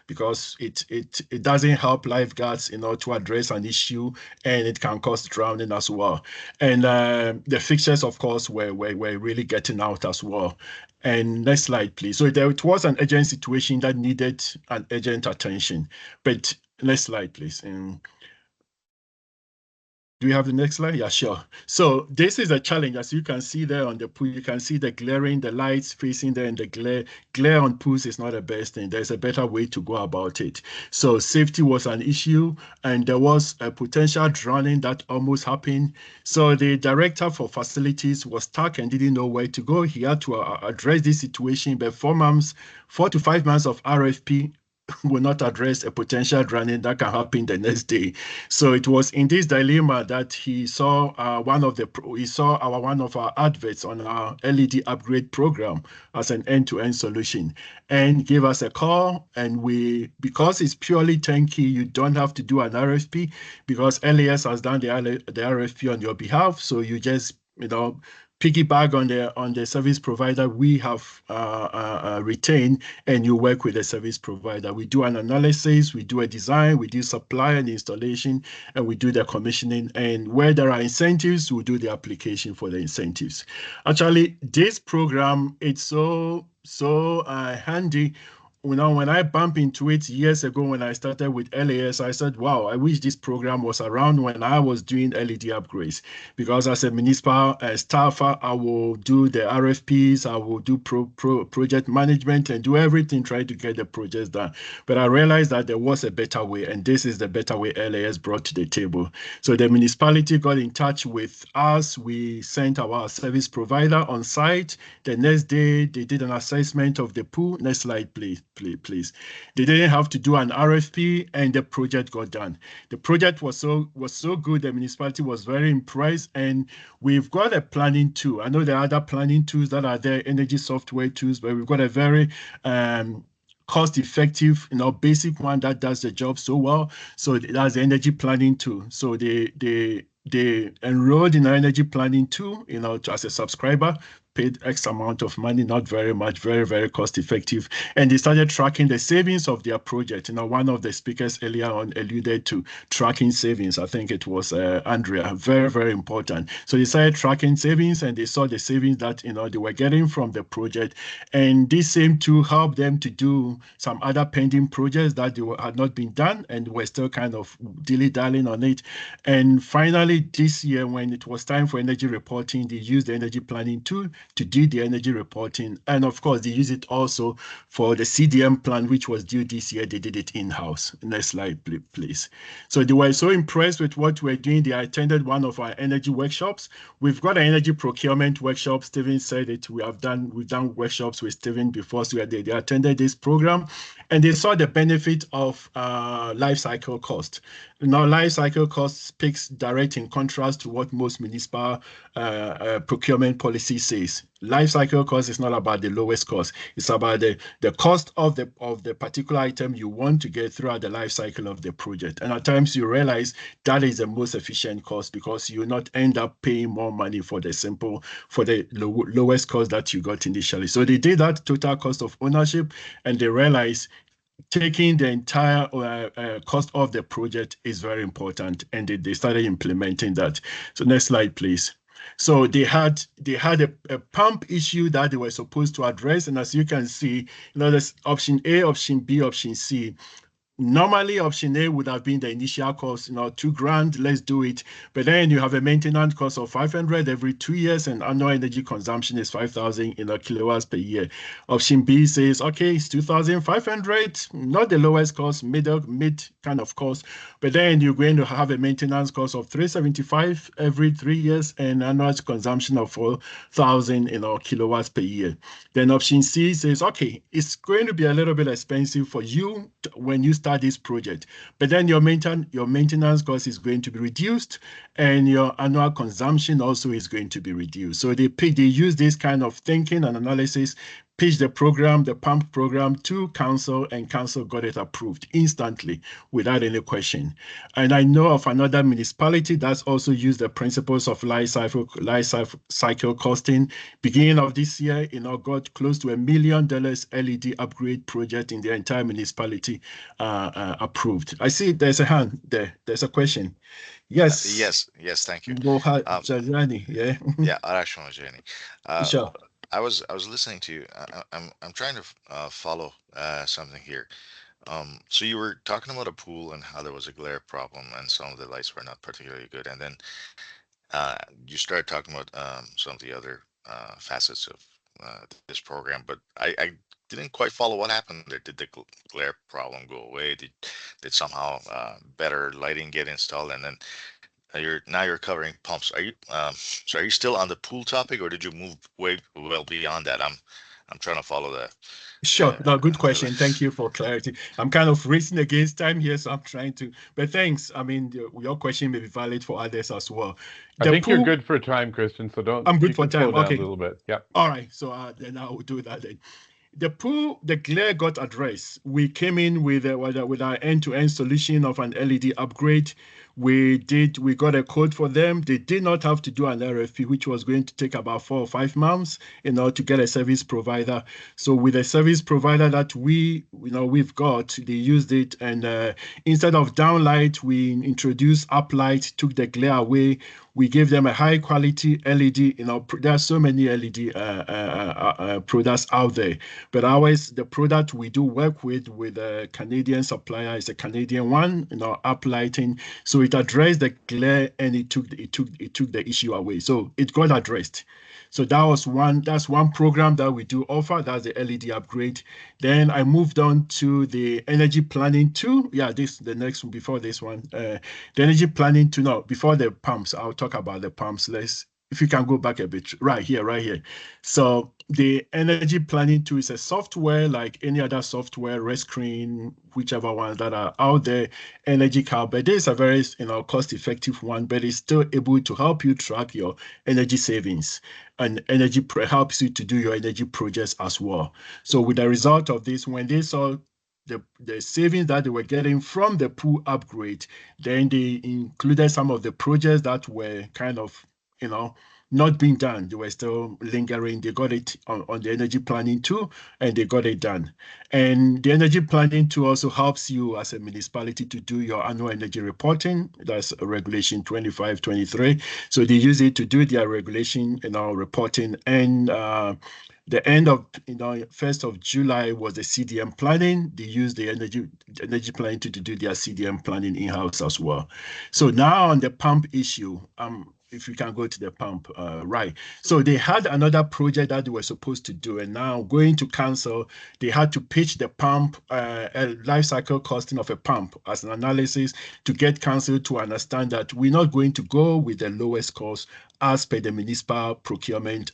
because it doesn't help lifeguards, to address an issue, and it can cause drowning as well. And the fixtures, of course, were really getting out as well. And next slide, please. So it was an urgent situation that needed an urgent attention. But next slide, please. And do we have the next slide? Yeah, sure. So this is a challenge. As you can see there on the pool, you can see the lights facing there, and the glare on pools is not the best thing. There's a better way to go about it. So safety was an issue, and there was a potential drowning that almost happened. So the director for facilities was stuck and didn't know where to go. He had to address this situation, but 4 to 5 months of RFP will not address a potential drowning that can happen the next day. So it was in this dilemma that he saw one of our adverts on our LED upgrade program as an end-to-end solution, and gave us a call. And because it's purely turnkey, you don't have to do an RFP because LAS has done the RFP on your behalf. So you just piggyback on the service provider we have retained, and you work with the service provider. We do an analysis, we do a design, we do supply and installation, and we do the commissioning. And where there are incentives, we do the application for the incentives. Actually, this program, it's so handy. When I bump into it years ago when I started with LAS, I said, wow, I wish this program was around when I was doing LED upgrades. Because as a municipal staffer, I will do the RFPs, I will do project management and do everything, try to get the projects done. But I realized that there was a better way, and this is the better way LAS brought to the table. So the municipality got in touch with us. We sent our service provider on site. The next day, they did an assessment of the pool. Next slide, please. They didn't have to do an RFP, and the project got done. The project was so good. The municipality was very impressed, and we've got a planning tool. I know there are other planning tools that are there, energy software tools, but we've got a very cost-effective, basic one that does the job so well. So that's the energy planning tool. So they enrolled in an energy planning tool, as a subscriber, paid X amount of money, not very much, very, very cost effective. And they started tracking the savings of their project. One of the speakers earlier on alluded to tracking savings. I think it was Andrea, very, very important. So they started tracking savings, and they saw the savings that, they were getting from the project. And this same tool helped them to do some other pending projects that had not been done and were still kind of dilly-dallying on it. And finally, this year, when it was time for energy reporting, they used the energy planning tool to do the energy reporting. And of course, they use it also for the CDM plan, which was due this year. They did it in-house. Next slide, please. So they were so impressed with what we're doing. They attended one of our energy workshops. We've got an energy procurement workshop. Steven said it. We've done workshops with Steven before. So they attended this program, and they saw the benefit of life cycle cost. Life cycle cost speaks direct in contrast to what most municipal procurement policy says. Life cycle cost is not about the lowest cost. It's about the cost of the particular item you want to get throughout the life cycle of the project. And at times you realize that is the most efficient cost, because you not end up paying more money for the lowest cost that you got initially. So they did that total cost of ownership, and they realized taking the entire cost of the project is very important, and they started implementing that. So next slide, please. So they had a pump issue that they were supposed to address, and as you can see, there's option A, option B, option C. Normally, option A would have been the initial cost, $2,000, let's do it. But then you have a maintenance cost of 500 every 2 years, and annual energy consumption is 5,000 kilowatts per year. Option B says, okay, it's 2,500, not the lowest cost, mid kind of cost. But then you're going to have a maintenance cost of 375 every 3 years, and annual consumption of 4,000 kilowatts per year. Then option C says, okay, it's going to be a little bit expensive for you when you start this project, but then your maintenance cost is going to be reduced, and your annual consumption also is going to be reduced. So they use this kind of thinking and analysis, pitched the pump program to council, and council got it approved instantly without any question. And I know of another municipality that's also used the principles of life cycle costing. Beginning of this year, got close to $1 million LED upgrade project in the entire municipality approved. I see there's a hand there. There's a question. Yes. Yes, thank you. Jani, yeah. Yeah, Arash Jenny. Sure. I was listening to you. I'm trying to follow something here. So you were talking about a pool and how there was a glare problem and some of the lights were not particularly good, and then you started talking about some of the other facets of this program, but I didn't quite follow what happened there. Did the glare problem go away? Did somehow better lighting get installed? And then you're covering pumps. So are you still on the pool topic, or did you move way well beyond that? I'm trying to follow that. Sure. No, good question. Thank you for clarity. I'm kind of racing against time here, so I'm trying to. But thanks. I mean, your question may be valid for others as well. I think you're good for time, Christian. So don't. I'm good for time. Slow down Okay. a little bit. Yeah. All right. So then I will do that then. The glare got addressed. We came in with our end-to-end solution of an LED upgrade. We got a quote for them. They did not have to do an RFP, which was going to take about 4 or 5 months, to get a service provider. So with a service provider that we've got, they used it, and instead of downlight, we introduced uplight, took the glare away. We gave them a high quality LED. There are so many LED products out there, but ours, the product we do work with a Canadian supplier, is a Canadian one, uplighting. So it addressed the glare, and it took the issue away. So it got addressed. So that's one program that we do offer. That's the LED upgrade. Then I moved on to the energy planning 2. Yeah, the next one before this one. The energy planning 2. No, before the pumps. I'll talk about the pumps. If you can go back a bit, right here. So the energy planning 2 is a software like any other software, Rescreen, whichever ones that are out there, Energy Cow, but this is a very cost-effective one, but it's still able to help you track your energy savings, and helps you to do your energy projects as well. So with the result of this, when they saw the savings that they were getting from the pool upgrade, then they included some of the projects that were kind of not being done. They were still lingering. They got it on the energy planning too, and they got it done. And the energy planning too also helps you as a municipality to do your annual energy reporting. That's Regulation 2523. So they use it to do their regulation reporting. And the end of 1st of July was the CDM planning. They use the energy planning to do their CDM planning in-house as well. So now on the pump issue, if you can go to the pump, right. So they had another project that they were supposed to do, and now going to cancel, they had to pitch the pump, a life cycle costing of a pump as an analysis to get council to understand that we're not going to go with the lowest cost as per the municipal procurement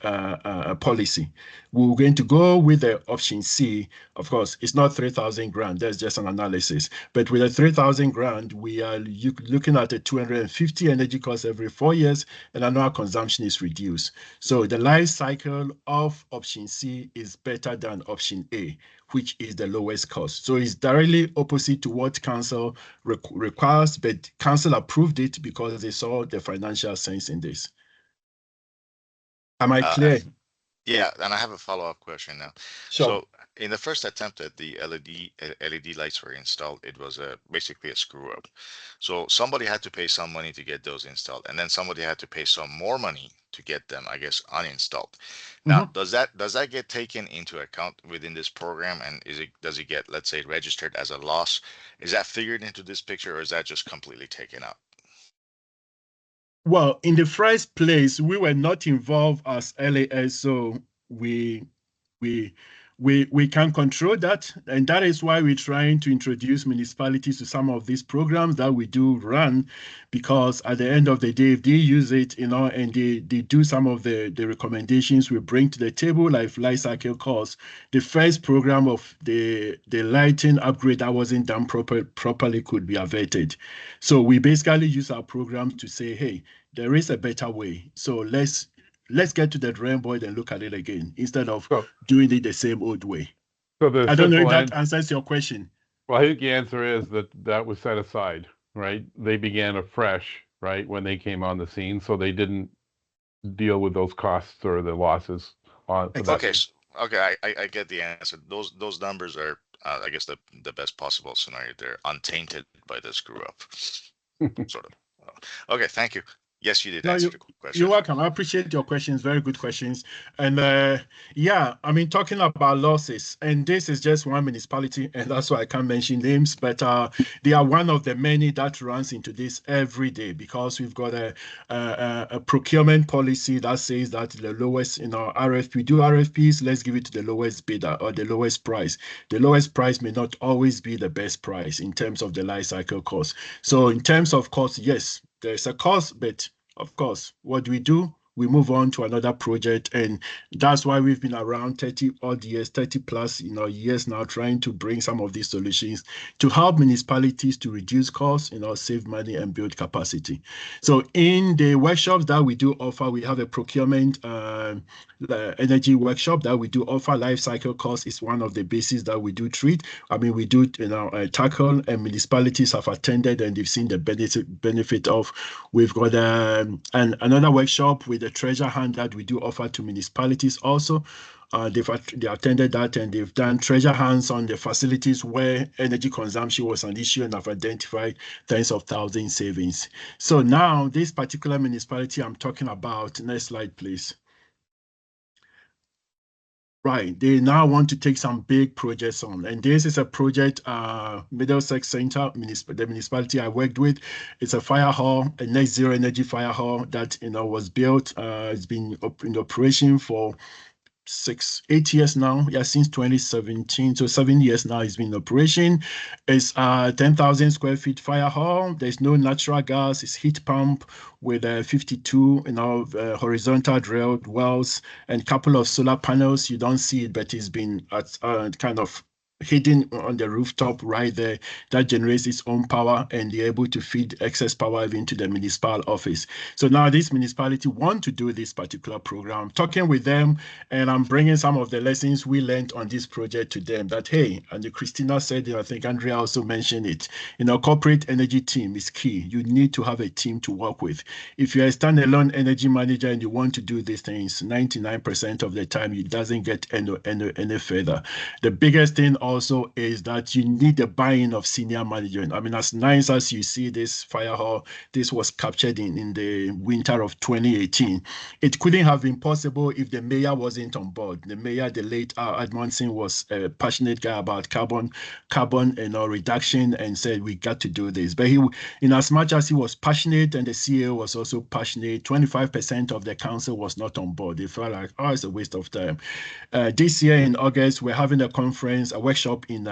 policy. We're going to go with the option C. Of course, it's not 3,000 grand. That's just an analysis. But with the 3,000 grand, we are looking at a 250 energy cost every 4 years, and annual consumption is reduced. So the life cycle of option C is better than option A, which is the lowest cost. So it's directly opposite to what council requires, but council approved it because they saw the financial sense in this. Am I clear? Yeah, and I have a follow-up question now. Sure. So in the first attempt that the LED lights were installed, it was basically a screw up. So somebody had to pay some money to get those installed, and then somebody had to pay some more money to get them, I guess, uninstalled. Now, does that get taken into account within this program, and does it get, let's say, registered as a loss? Is that figured into this picture, or is that just completely taken out? Well, in the first place, we were not involved as LAS, so we can control that, and that is why we're trying to introduce municipalities to some of these programs that we do run, because at the end of the day, if they use it, and they do some of the recommendations we bring to the table, like life cycle costs. The first program of the lighting upgrade that wasn't done properly could be averted. So we basically use our programs to say, hey, there is a better way. So let's get to the drawing board and look at it again instead of doing it the same old way. So the I don't know if that answers your question. Well, I think the answer is that was set aside, right? They began afresh, right, when they came on the scene, so they didn't deal with those costs or the losses on. Okay, I get the answer. Those numbers are, I guess, the best possible scenario. They're untainted by the screw up, sort of. Okay, thank you. Yes, you did answer the question. You're welcome. I appreciate your questions. Very good questions. And yeah, I mean, talking about losses, and this is just one municipality, and that's why I can't mention names, but they are one of the many that runs into this every day, because we've got a procurement policy that says that the lowest, RFP, we do RFPs, let's give it to the lowest bidder or the lowest price. The lowest price may not always be the best price in terms of the life cycle cost. So in terms of cost, yes, there's a cost, but of course, what do? we move on to another project. And that's why we've been around 30 odd years, 30 plus years now, trying to bring some of these solutions to help municipalities to reduce costs, save money and build capacity. So in the workshops that we do offer, we have a procurement energy workshop that we do offer. Life cycle cost is one of the bases that we do treat. I mean, we do tackle, and municipalities have attended and they've seen the benefit of. We've got another workshop with a treasure hunt that we do offer to municipalities also. They attended that and they've done treasure hunts on the facilities where energy consumption was an issue and have identified tens of thousands savings. So now this particular municipality I'm talking about, next slide, please. Right, they now want to take some big projects on, and this is a project, Middlesex Center, the municipality I worked with. It's a fire hall, a net zero energy fire hall that was built. It's been in operation for 8 years now. Yeah, since 2017. So 7 years now it's been in operation. It's 10,000 square feet fire hall. There's no natural gas. It's heat pump with 52 horizontal drilled wells and a couple of solar panels. You don't see it, but it's been kind of hidden on the rooftop right there that generates its own power, and they're able to feed excess power into the municipal office. So now this municipality want to do this particular program. I'm talking with them and I'm bringing some of the lessons we learned on this project to them that, hey, and Christina said it, I think Andrea also mentioned it, corporate energy team is key. You need to have a team to work with. If you're a standalone energy manager and you want to do these things, 99% of the time it doesn't get any further. The biggest thing also is that you need the buy-in of senior management. I mean, as nice as you see this fire hall, this was captured in the winter of 2018. It couldn't have been possible if the mayor wasn't on board. The mayor, the late Edmondson, was a passionate guy about carbon reduction and said, we got to do this. But he, in as much as he was passionate and the CEO was also passionate, 25% of the council was not on board. They felt like, oh, it's a waste of time. This year in August, we're having a conference, a workshop in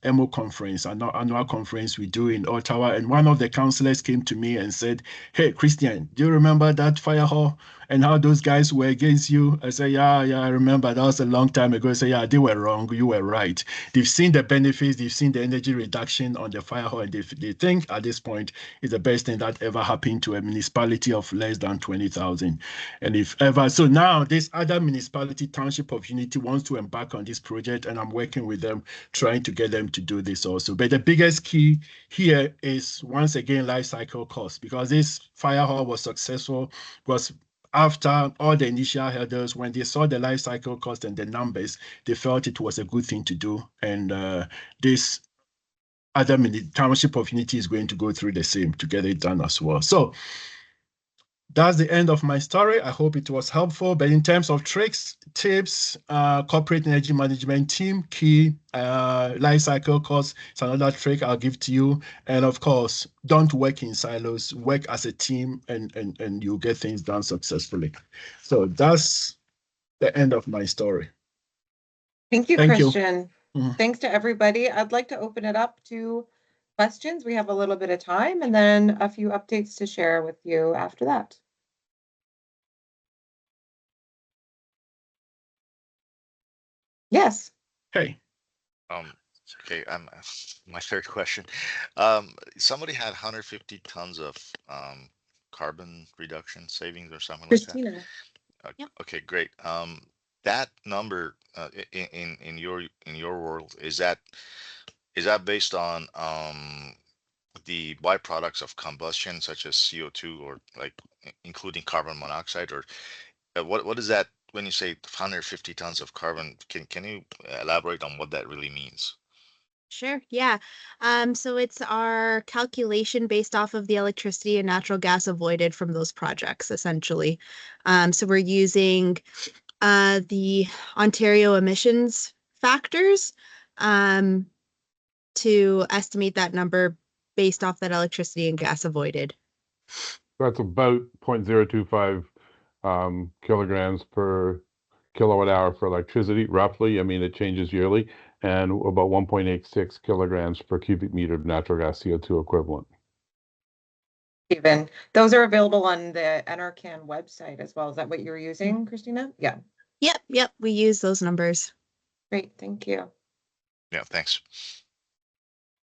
EMO conference, an annual conference we do in Ottawa. And one of the councillors came to me and said, hey, Christian, do you remember that fire hall and how those guys were against you? I said, yeah, I remember. That was a long time ago. I said, yeah, they were wrong. You were right. They've seen the benefits. They've seen the energy reduction on the fire hall. And they think at this point is the best thing that ever happened to a municipality of less than 20,000. And if ever, so now this other municipality, Township of Unity, wants to embark on this project, and I'm working with them, trying to get them to do this also. But the biggest key here is, once again, life cycle cost, because this fire hall was successful because after all the initial hurdles, when they saw the life cycle cost and the numbers, they felt it was a good thing to do. And this other Township of Unity is going to go through the same to get it done as well. So that's the end of my story. I hope it was helpful. But in terms of tricks, tips, corporate energy management team, key, life cycle costs, it's another trick I'll give to you. And of course, don't work in silos, work as a team, and you'll get things done successfully. So that's the end of my story. Thank you, Thank you. Christian. Thanks to everybody. I'd like to open it up to questions. We have a little bit of time and then a few updates to share with you after that. Yes. Hey. Okay, my third question. Somebody had 150 tons of carbon reduction savings or something Christina. like that. Yep. Okay, great. That number in your world, is that based on the byproducts of combustion, such as CO2 or like including carbon monoxide, or what is that when you say 150 tons of carbon? Can you elaborate on what that really means? Sure, yeah. So it's our calculation based off of the electricity and natural gas avoided from those projects, essentially. So we're using the Ontario emissions factors to estimate that number based off that electricity and gas avoided. That's about 0.025 kilograms per kilowatt hour for electricity, roughly. I mean, it changes yearly, and about 1.86 kilograms per cubic meter of natural gas CO2 equivalent. Stephen. Those are available on the NRCan website as well. Is that what you were using, Christina? Yeah. Yep, we use those numbers. Great, thank you. Yeah, thanks.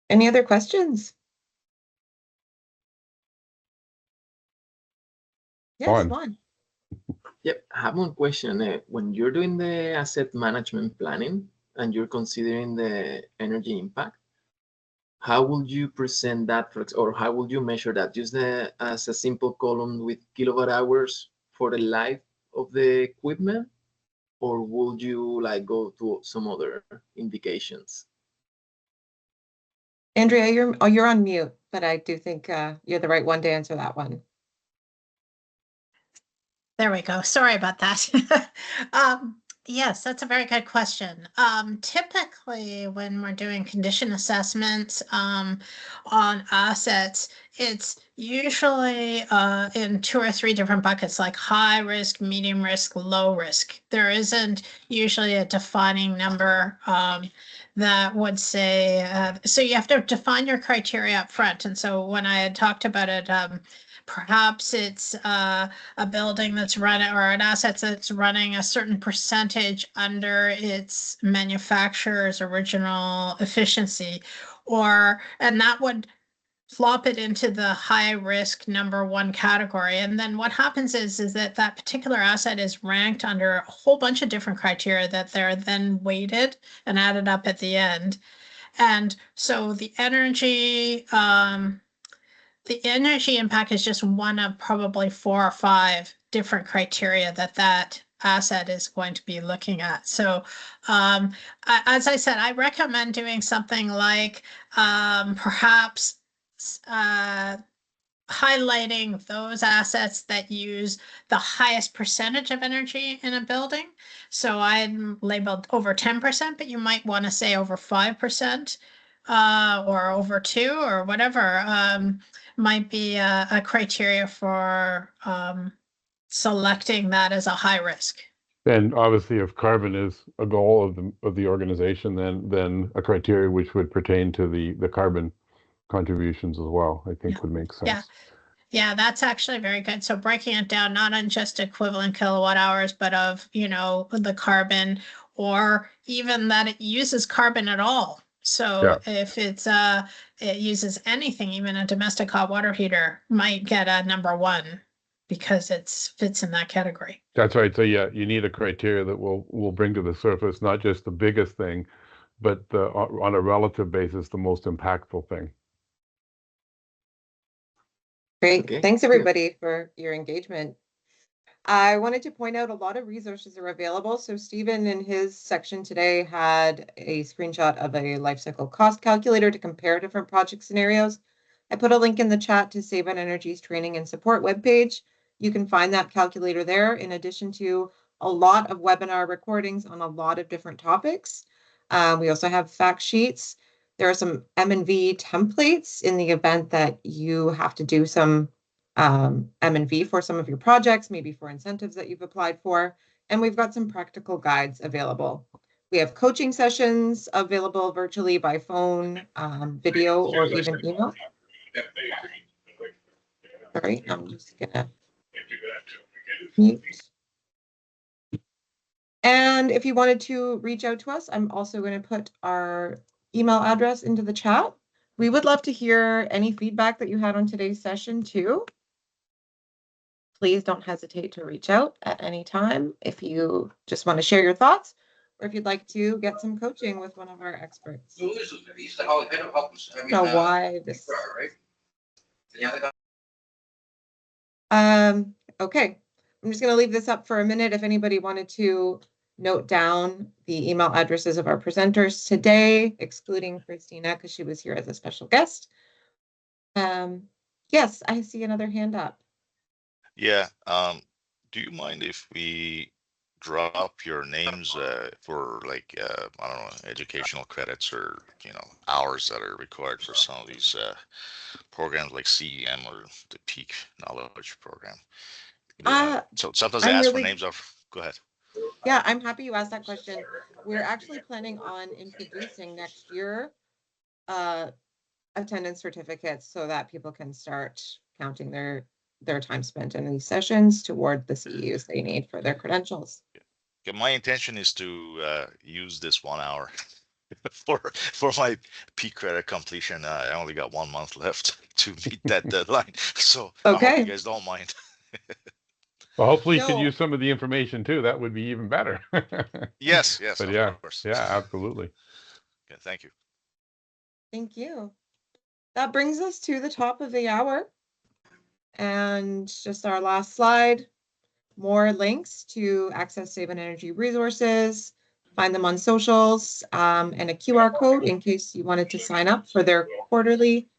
Any other questions? Yes, Juan. Juan. Yep, I have one question. When you're doing the asset management planning and you're considering the energy impact, how would you present that, or how would you measure that? Just as a simple column with kilowatt hours for the life of the equipment, or would you like go to some other indications? Andrea, you're on mute, but I do think you're the right one to answer that one. There we go. Sorry about that. Yes, that's a very good question. Typically, when we're doing condition assessments on assets, it's usually in 2 or 3 different buckets, like high risk, medium risk, low risk. There isn't usually a defining number that would say, so you have to define your criteria up front. And so when I had talked about it, perhaps it's a building that's running, or an asset that's running a certain percentage under its manufacturer's original efficiency, and that would flop it into the high risk #1 category. And then what happens is that that particular asset is ranked under a whole bunch of different criteria that they're then weighted and added up at the end. And so the energy impact is just one of probably 4 or 5 different criteria that asset is going to be looking at. So as I said, I recommend doing something like perhaps highlighting those assets that use the highest percentage of energy in a building. So I'm labeled over 10%, but you might want to say over 5%. Or over 2 or whatever might be a criteria for selecting that as a high risk. And obviously, if carbon is a goal of the organization, then a criteria which would pertain to the carbon contributions as well, I think would make sense. Yeah, that's actually very good. So breaking it down, not on just equivalent kilowatt hours, but of, the carbon, or even that it uses carbon at all. So if it uses anything, even a domestic hot water heater might get a #1 because it fits in that category. That's right. So yeah, you need a criteria that will bring to the surface not just the biggest thing, but on a relative basis, the most impactful thing. Great. Okay. Thanks, everybody, for your engagement. I wanted to point out a lot of resources are available. So Stephen in his section today had a screenshot of a life cycle cost calculator to compare different project scenarios. I put a link in the chat to Save on Energy's training and support webpage. You can find that calculator there, in addition to a lot of webinar recordings on a lot of different topics. We also have fact sheets. There are some M&V templates in the event that you have to do some M&V for some of your projects, maybe for incentives that you've applied for. And we've got some practical guides available. We have coaching sessions available virtually by phone, video, or even email. All right, I'm just gonna mute. And if you wanted to reach out to us, I'm also going to put our email address into the chat. We would love to hear any feedback that you had on today's session too. Please don't hesitate to reach out at any time if you just want to share your thoughts, or if you'd like to get some coaching with one of our experts. So why this? Okay, I'm just going to leave this up for a minute. If anybody wanted to note down the email addresses of our presenters today, excluding Christina because she was here as a special guest. Yes, I see another hand up. Yeah. Do you mind if we drop your names for like I don't know, educational credits or hours that are required for some of these programs like CEM or the Peak Knowledge Program? So sometimes they ask for names of. Go ahead. Yeah, I'm happy you asked that question. We're actually planning on introducing next year attendance certificates so that people can start counting their time spent in these sessions toward the CEUs they need for their credentials. Okay, my intention is to use this 1 hour for my P credit completion. I only got 1 month left to meet that deadline, so I hope Okay. you guys don't mind. Well, hopefully you can No. use some of the information too. That would be even better. Yes, But of yeah, course. yeah, absolutely. Yeah, thank you. Thank you. That brings us to the top of the hour. And just our last slide, more links to access Save on Energy resources, find them on socials, and a QR code in case you wanted to sign up for their quarterly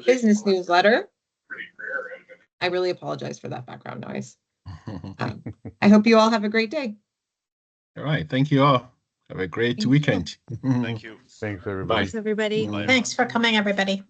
business newsletter. I really apologize for that background noise. I hope you all have a great day. All right. Thank you all. Have a great Thank you. weekend. Thank you. Thanks, everybody. Thanks, everybody. Bye. Thanks for coming, everybody.